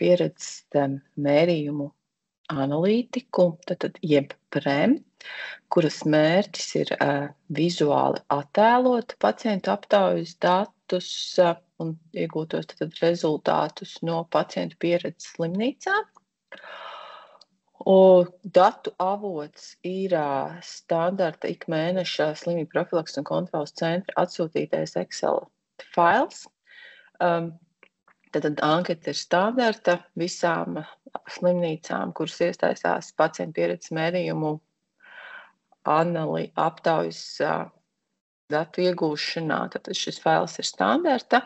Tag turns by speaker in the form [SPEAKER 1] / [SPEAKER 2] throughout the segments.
[SPEAKER 1] pieredzes mērījumu analītiku, tad jeb PREM, kuras mērķis ir vizuāli attēlot pacientu aptaujas datus un iegūtos tad rezultātus no pacientu pieredzes slimnīcā. Datu avots ir standarta ikmēneša slimību profilakses un kontroles centra atsūtītais Excel fails. Tad anketa ir standarta visām slimnīcām, kuras iesaistās pacientu pieredzes mērījumu aptaujas datu iegūšanā. Tad šis fails ir standarta.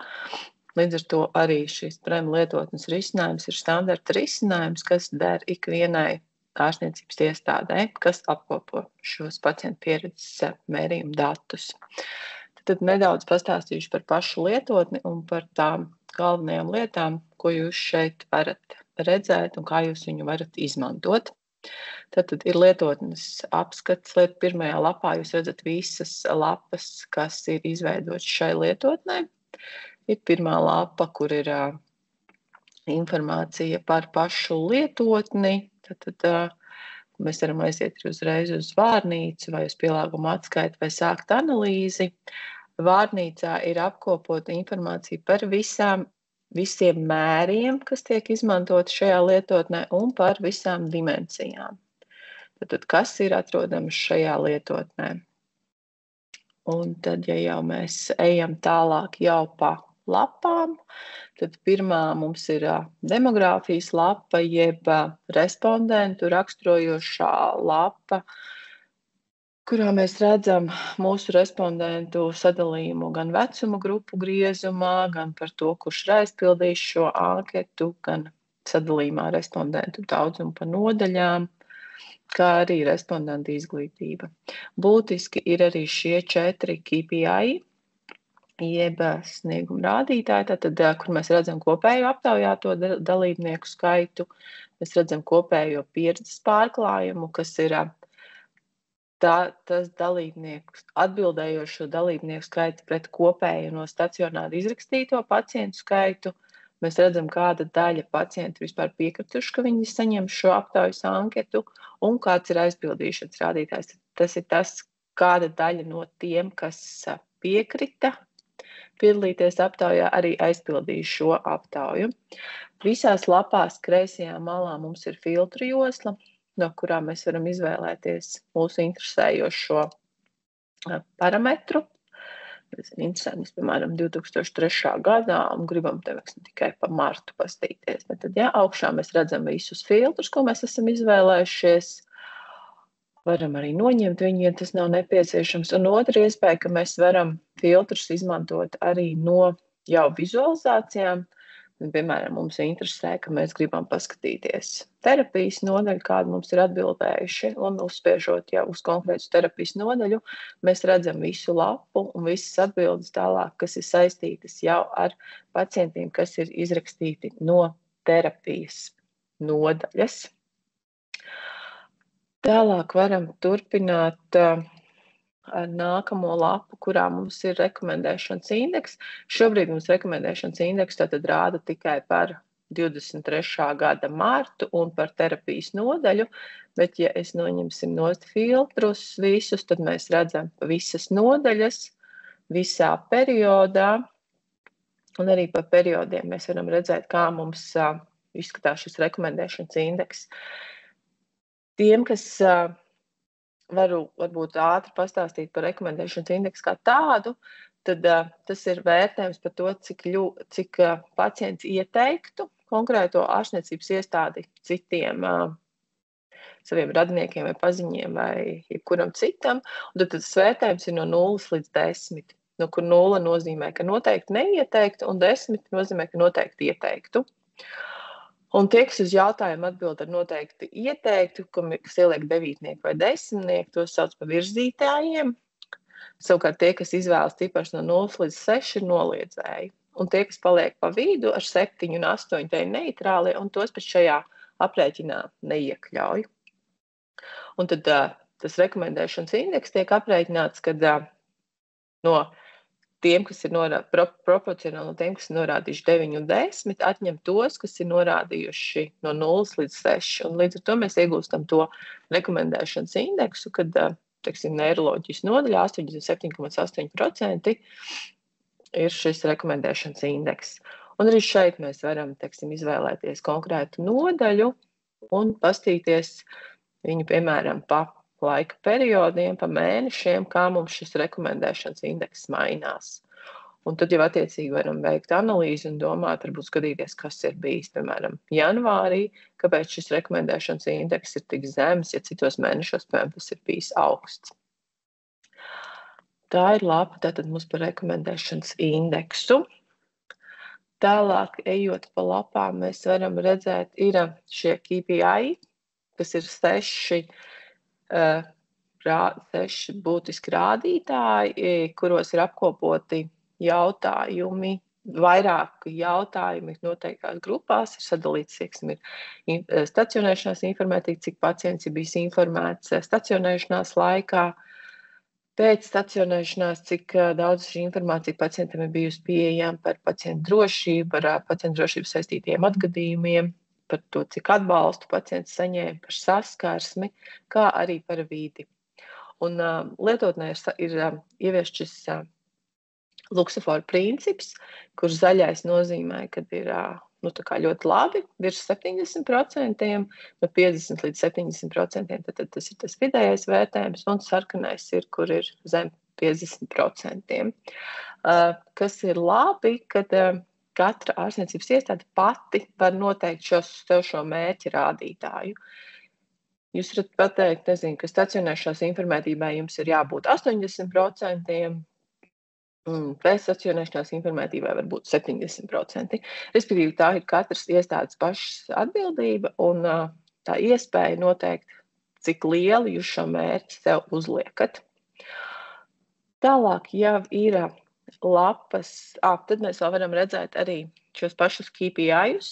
[SPEAKER 1] Līdz ar to arī šis PREM lietotnes risinājums ir standarta risinājums, kas der ikvienai ārstniecības iestādē, kas apkopo šos pacientu pieredzes mērījumu datus. Tad nedaudz pastāstīšu par pašu lietotni un par tām galvenajām lietām, ko jūs šeit varat redzēt un kā jūs viņu varat izmantot. Tad ir lietotnes apskats. Pirmajā lapā jūs redzat visas lapas, kas ir izveidotas šai lietotnē. Ir pirmā lapa, kur ir informācija par pašu lietotni. Tad mēs varam aiziet uzreiz uz vārnīcu vai uz pielāgumu atskaiti vai sākt analīzi. Vārnīcā ir apkopota informācija par visiem mēriem, kas tiek izmantoti šajā lietotnē, un par visām dimensijām. Tad kas ir atrodams šajā lietotnē? Un tad, ja jau mēs ejam tālāk jau pa lapām, tad pirmā mums ir demogrāfijas lapa, jeb respondentu raksturojošā lapa, kurā mēs redzam mūsu respondentu sadalījumu gan vecuma grupu griezumā, gan par to, kurš ir aizpildījis šo anketu, gan sadalījumā respondentu daudzumu pa nodaļām, kā arī respondentu izglītība. Būtiski ir arī šie 4 KPI, jeb snieguma rādītāji, tad, kur mēs redzam kopējo aptaujāto dalībnieku skaitu, mēs redzam kopējo pieredzes pārklājumu, kas ir tas dalībnieku, atbildējošo dalībnieku skaita pret kopēju no stacionāri izrakstīto pacientu skaitu. Mēs redzam, kāda daļa pacientu vispār piekrituši, ka viņi saņem šo aptaujas anketu, un kāds ir aizpildīšanas rādītājs. Tas ir tas, kāda daļa no tiem, kas piekrita piedalīties aptaujā, arī aizpildīja šo aptauju. Visās lapās kreisajā malā mums ir filtru josla, no kurām mēs varam izvēlēties mūsu interesējošo parametru. Mēs interesējamies, piemēram, 2003. gadā un gribam tikai pa martu pastīties. Tad, augšā mēs redzam visus filtrus, ko mēs esam izvēlējušies. Varam arī noņemt viņu, ja tas nav nepieciešams. Un otra iespēja, ka mēs varam filtrus izmantot arī no jau vizualizācijām. Piemēram, mums interesē, ka mēs gribam paskatīties terapijas nodaļu, kādu mums ir atbildējuši, un uzspiežot jau uz konkrētu terapijas nodaļu, mēs redzam visu lapu un visas atbildes tālāk, kas ir saistītas jau ar pacientiem, kas ir izrakstīti no terapijas nodaļas. Tālāk varam turpināt ar nākamo lapu, kurā mums ir rekomendēšanas indeks. Šobrīd mums rekomendēšanas indeks tātad rāda tikai par 23. gada martu un par terapijas nodaļu, bet ja es noņemsim nost filtrus visus, tad mēs redzam visas nodaļas visā periodā, un arī pa periodiem mēs varam redzēt, kā mums izskatās šis rekomendēšanas indeks. Tiem, kas varu varbūt ātri pastāstīt par rekomendēšanas indeksu kā tādu, tad tas ir vērtējums par to, cik pacients ieteiktu konkrēto ārstniecības iestādi citiem saviem radiniekiem vai paziņiem vai jebkuram citam. Un tad tas vērtējums ir no 0 līdz 10, no kur 0 nozīmē, ka noteikti neieteiktu, un 10 nozīmē, ka noteikti ieteiktu. Un tie, kas uz jautājumu atbild ar noteikti ieteiktu, kas ieliek 9 vai 10, tos sauc par virzītājiem. Savukārt tie, kas izvēlas tipars no 0 līdz 6, ir noliedzēji. Un tie, kas paliek pa vidu ar 7 un 8, tie ir neitrālie, un tos pēc šajā aprēķinā neiekļauj. Un tad tas rekomendēšanas indeks tiek aprēķināts, kad no tiem, kas ir proporcionāli no tiem, kas ir norādījuši 9 un 10, atņem tos, kas ir norādījuši no 0 līdz 6. Un līdz ar to mēs iegūstam to rekomendēšanas indeksu, kad, teiksim, neiroloģijas nodaļā 87,8% ir šis rekomendēšanas indeks. Un arī šeit mēs varam, teiksim, izvēlēties konkrētu nodaļu un pastīties viņu, piemēram, pa laika periodiem, pa mēnešiem, kā mums šis rekomendēšanas indeks mainās. Un tad jau attiecīgi varam veikt analīzi un domāt, varbūt skatīties, kas ir bijis, piemēram, janvārī, kāpēc šis rekomendēšanas indeks ir tik zems, ja citos mēnešos, piemēram, tas ir bijis augsts. Tā ir lapa tātad mums par rekomendēšanas indeksu. Tālāk, ejot pa lapām, mēs varam redzēt, ir šie KPI, kas ir 6 būtiski rādītāji, kuros ir apkopoti jautājumi, vairāki jautājumi noteiktās grupās, ir sadalīts, teiksim, ir stacionēšanās informētīgi, cik pacients ir bijis informēts stacionēšanās laikā, pēc stacionēšanās, cik daudz šī informācija pacientam ir bijusi pieejama par pacientu drošību, par pacientu drošību saistītiem atgadījumiem, par to, cik atbalstu pacients saņēma, par saskarsmi, kā arī par vidi. Un lietotnē ir ieviest šis Luksafora princips, kur zaļais nozīmē, kad ir tā kā ļoti labi, virs 70%, no 50 līdz 70%, tad tas ir tas vidējais vērtējums, un sarkanais ir, kur ir zem 50%. Kas ir labi, kad katra ārstniecības iestāde pati var noteikt šo mērķi rādītāju. Jūs varat pateikt, nezinu, ka stacionēšanās informētībai jums ir jābūt 80%, pēc stacionēšanās informētībai var būt 70%. Respektīvi, tā ir katras iestādes pašas atbildība un tā iespēja noteikt, cik lielu jūs šo mērķi sev uzliekat. Tālāk jau ir lapas, tad mēs vēl varam redzēt arī šos pašus KPIs,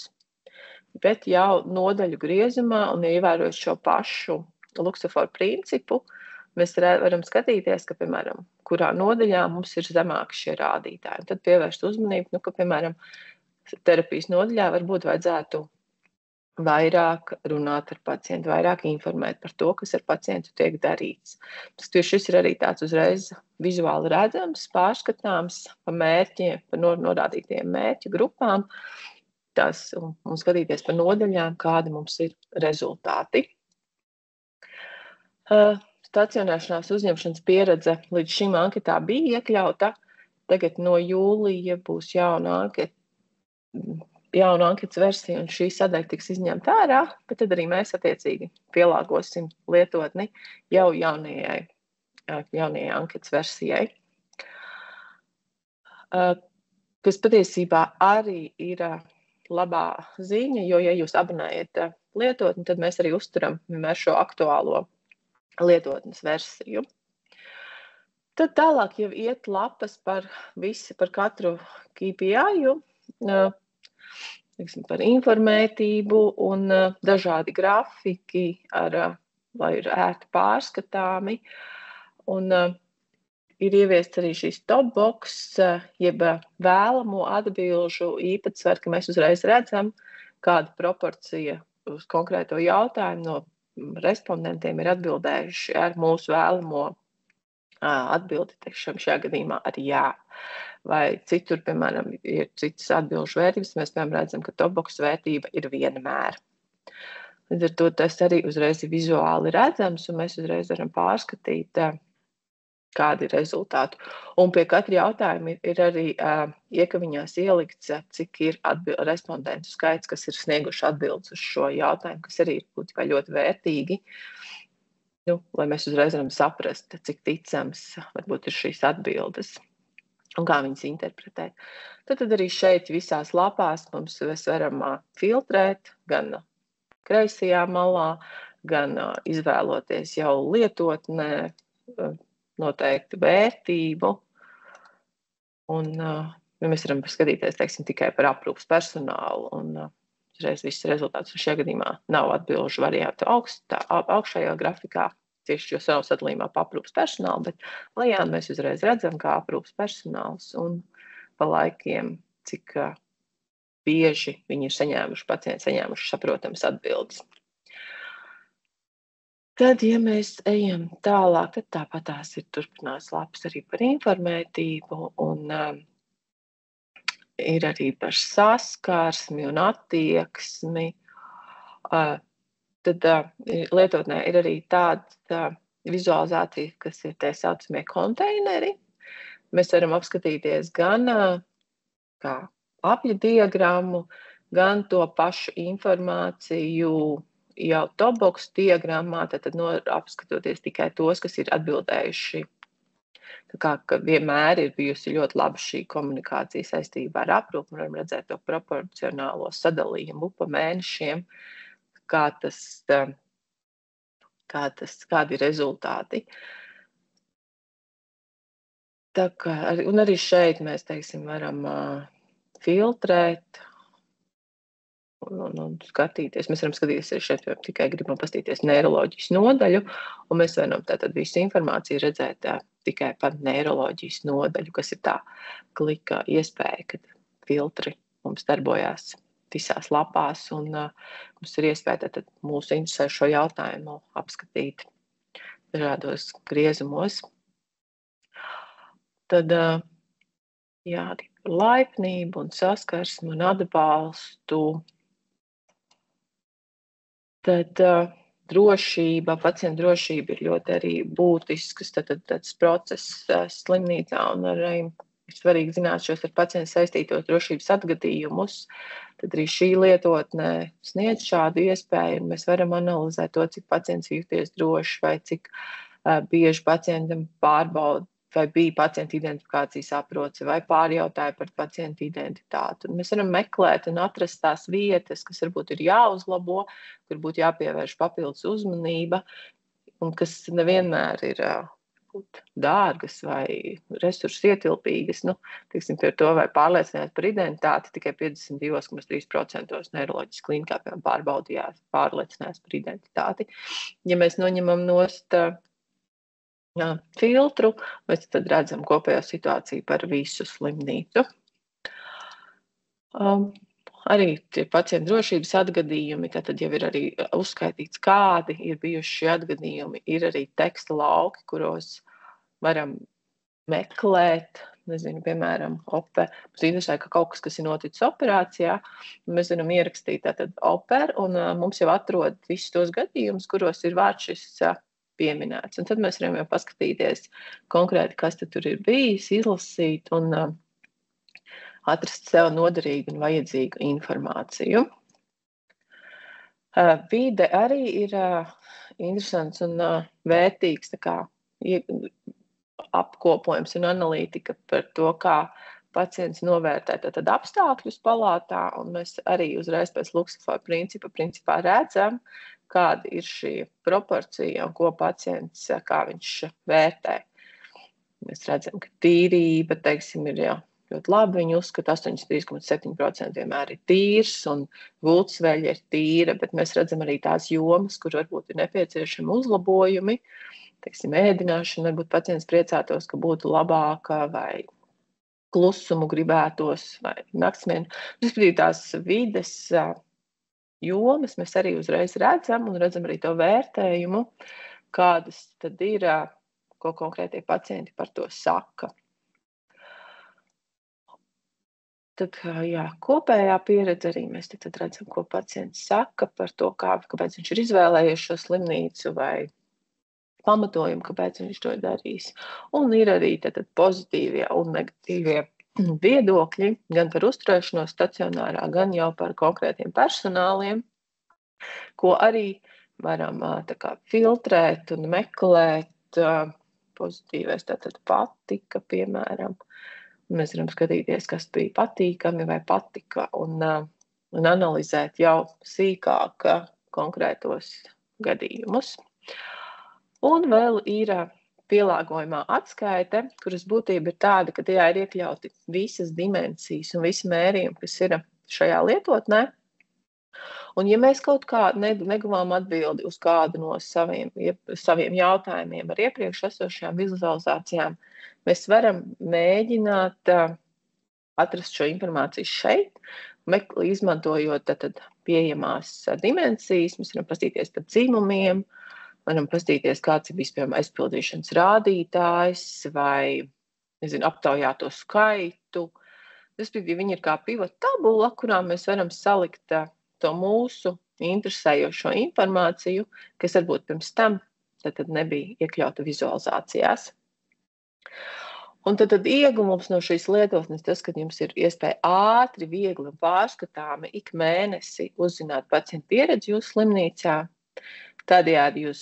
[SPEAKER 1] bet jau nodaļu griezumā un ievērojot šo pašu Luksafora principu, mēs varam skatīties, ka, piemēram, kurā nodaļā mums ir zemāki šie rādītāji. Tad pievērst uzmanību, ka, piemēram, terapijas nodaļā varbūt vajadzētu vairāk runāt ar pacientu, vairāk informēt par to, kas ar pacientu tiek darīts. Šis ir arī tāds uzreiz vizuāli redzams, pārskatāms pa mērķiem, pa norādītiem mērķu grupām, un skatīties pa nodaļām, kādi mums ir rezultāti. Stacionēšanās uzņemšanas pieredze līdz šim anketā bija iekļauta. Tagad no jūlija būs jauna anketas versija, un šī sadaļa tiks izņemta ārā, bet tad arī mēs attiecīgi pielāgosim lietotni jau jaunajai anketas versijai. Kas patiesībā arī ir labā ziņa, jo, ja jūs abonējat lietotni, tad mēs arī uzturam vienmēr šo aktuālo lietotnes versiju. Tad tālāk jau iet lapas par katru KPI, par informētību un dažādi grafiki, lai ir ērti pārskatāmi. Un ir ieviests arī šīs topbox, jeb vēlamo atbilžu īpatsvaru, ka mēs uzreiz redzam, kāda proporcija uz konkrēto jautājumu no respondentiem ir atbildējuši ar mūsu vēlamo atbildi, teikšam, šajā gadījumā ar jā. Vai citur, piemēram, ir citas atbilžu vērtības, mēs, piemēram, redzam, ka topbox vērtība ir vienmēr. Līdz ar to tas arī uzreiz ir vizuāli redzams, un mēs uzreiz varam pārskatīt, kādi ir rezultāti. Un pie katra jautājuma ir arī iekaviņās ielikts, cik ir respondentu skaits, kas ir snieguši atbildes uz šo jautājumu, kas arī ir ļoti vērtīgi, lai mēs uzreiz varam saprast, cik ticams varbūt ir šīs atbildes un kā viņas interpretēt. Tad arī šeit visās lapās mēs varam filtrēt gan kreisajā malā, gan izvēloties jau lietotnē noteikti vērtību. Un mēs varam skatīties, teiksim, tikai par aprūpas personālu. Un uzreiz viss rezultāts šajā gadījumā nav atbilžu variantu augšējā grafikā, tieši savā sadalījumā pa aprūpas personālu, bet lejā mēs uzreiz redzam, kā aprūpas personāls un pa laikiem, cik bieži viņi ir pacienti saņēmuši saprotamas atbildes. Tad, ja mēs ejam tālāk, tad tāpatās ir turpinās lapas arī par informētību un ir arī par saskarsmi un attieksmi. Tad lietotnē ir arī tāda vizualizācija, kas ir tie saucamie konteineri. Mēs varam apskatīties gan kā apļu diagrammu, gan to pašu informāciju jau topbox diagrammā, tad apskatoties tikai tos, kas ir atbildējuši. Tā kā ka vienmēr ir bijusi ļoti laba šī komunikācija saistībā ar aprūpu, un varam redzēt to proporcionālo sadalījumu pa mēnešiem, kādi ir rezultāti. Tā kā, un arī šeit mēs, teiksim, varam filtrēt un skatīties. Mēs varam skatīties arī šeit, tikai gribam pastīties neiroloģijas nodaļu, un mēs varam tātad visu informāciju redzēt tikai par neiroloģijas nodaļu, kas ir tā klika iespēja, kad filtri mums darbojās visās lapās, un mums ir iespēja tātad mūsu interesēšo jautājumu apskatīt dažādos griezumos. Tad, jā, arī par laipnību un saskarsmi un atbalstu. Tad drošība, pacienta drošība ir ļoti arī būtisks tāds process slimnīcā, un arī ir svarīgi zināt šos ar pacientu saistītos drošības atgadījumus. Tad arī šī lietotnē sniedz šādu iespēju, un mēs varam analizēt to, cik pacients jūties droši, vai cik bieži pacientam pārbauda, vai bija pacienta identifikācijas aproce, vai pārjautāja par pacienta identitāti. Un mēs varam meklēt un atrast tās vietas, kas varbūt ir jāuzlabo, kur būtu jāpievērš papildus uzmanība, un kas nevienmēr ir dārgas vai resursu ietilpīgas. Teiksim, par to, vai pārliecināt par identitāti, tikai 52,3% neiroloģijas klīnikā pārbaudījās, pārliecinās par identitāti. Ja mēs noņemam nost filtru, mēs tad redzam kopējo situāciju par visu slimnīcu. Arī tie pacientu drošības atgadījumi, tad jau ir arī uzskaitīts, kādi ir bijuši šie atgadījumi. Ir arī teksta lauki, kuros varam meklēt, nezinu, piemēram, mums interesē, ka kaut kas ir noticis operācijā, mēs varam ierakstīt tātad oper, un mums jau atrod visus tos gadījumus, kuros ir vārds šis pieminēts. Un tad mēs varam jau paskatīties konkrēti, kas tur ir bijis, izlasīt un atrast sev noderīgu un vajadzīgu informāciju. Vide arī ir interesants un vērtīgs apkopojums un analītika par to, kā pacients novērtē tātad apstākļus palātā, un mēs arī uzreiz pēc Luksemburga principā redzam, kāda ir šī proporcija un ko pacients, kā viņš vērtē. Mēs redzam, ka tīrība, teiksim, ir ļoti labi. Viņi uzskata 83,7% vienmēr ir tīrs un gultsveļa ir tīra, bet mēs redzam arī tās jomas, kur varbūt ir nepieciešami uzlabojumi. Teiksim, ēdināšana, varbūt pacients priecātos, ka būtu labāka vai klusumu gribētos vai naktsmienu. Respektīvi tās vides jomas mēs arī uzreiz redzam un redzam arī to vērtējumu, kādas tad ir, ko konkrētie pacienti par to saka. Tad, jā, kopējā pieredze arī mēs tad redzam, ko pacients saka par to, kāpēc viņš ir izvēlējies šo slimnīcu vai pamatojumu, kāpēc viņš to ir darījis. Un ir arī tad pozitīvie un negatīvie viedokļi, gan par uzturēšanos stacionārā, gan jau par konkrētiem personāliem, ko arī varam filtrēt un meklēt. Pozitīvais tātad patika, piemēram. Mēs varam skatīties, kas bija patīkami vai patika, un analizēt jau sīkāk konkrētos gadījumus. Un vēl ir pielāgojumā atskaite, kuras būtība ir tāda, ka tajā ir iekļauti visas dimensijas un visi mērījumi, kas ir šajā lietotnē. Un ja mēs kaut kā neguvām atbildi uz kādu no saviem jautājumiem ar iepriekš esošajām vizualizācijām, mēs varam mēģināt atrast šo informāciju šeit, izmantojot tātad pieejamās dimensijas. Mēs varam paskatīties par dzimumiem, varam paskatīties, kāds ir vispār aizpildīšanas rādītājs vai, aptaujāto skaitu. Respektīvi, viņi ir kā pivot tabula, kurā mēs varam salikt to mūsu interesējošo informāciju, kas varbūt pirms tam tad nebija iekļauta vizualizācijās. Un tad ieguvums no šīs lietotnes tas, ka jums ir iespēja ātri, viegli un pārskatāmi ik mēnesi uzzināt pacientu pieredzi jūsu slimnīcā. Tādējādi jūs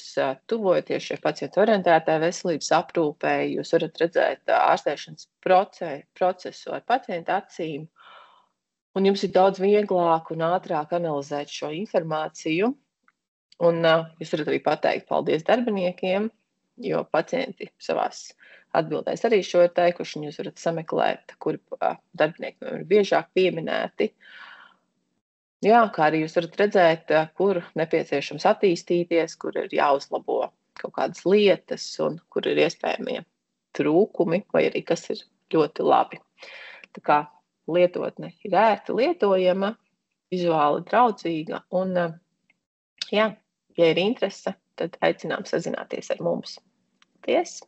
[SPEAKER 1] tuvojaties šai pacientu orientētai veselības aprūpei, jūs varat redzēt ārstēšanas procesu ar pacientu acīm, un jums ir daudz vieglāk un ātrāk analizēt šo informāciju. Un jūs varat arī pateikt paldies darbiniekiem, jo pacienti savās atbildēs arī šo ir teikuši, un jūs varat sameklēt, kuri darbinieki ir biežāk pieminēti. Jā, kā arī jūs varat redzēt, kur nepieciešams attīstīties, kur ir jāuzlabo kaut kādas lietas un kur ir iespējamie trūkumi vai arī kas ir ļoti labi. Tā kā lietotne ir ērta lietojama, vizuāli draudzīga un, jā, ja ir interese, tad aicinām sazināties ar mums. Paldies!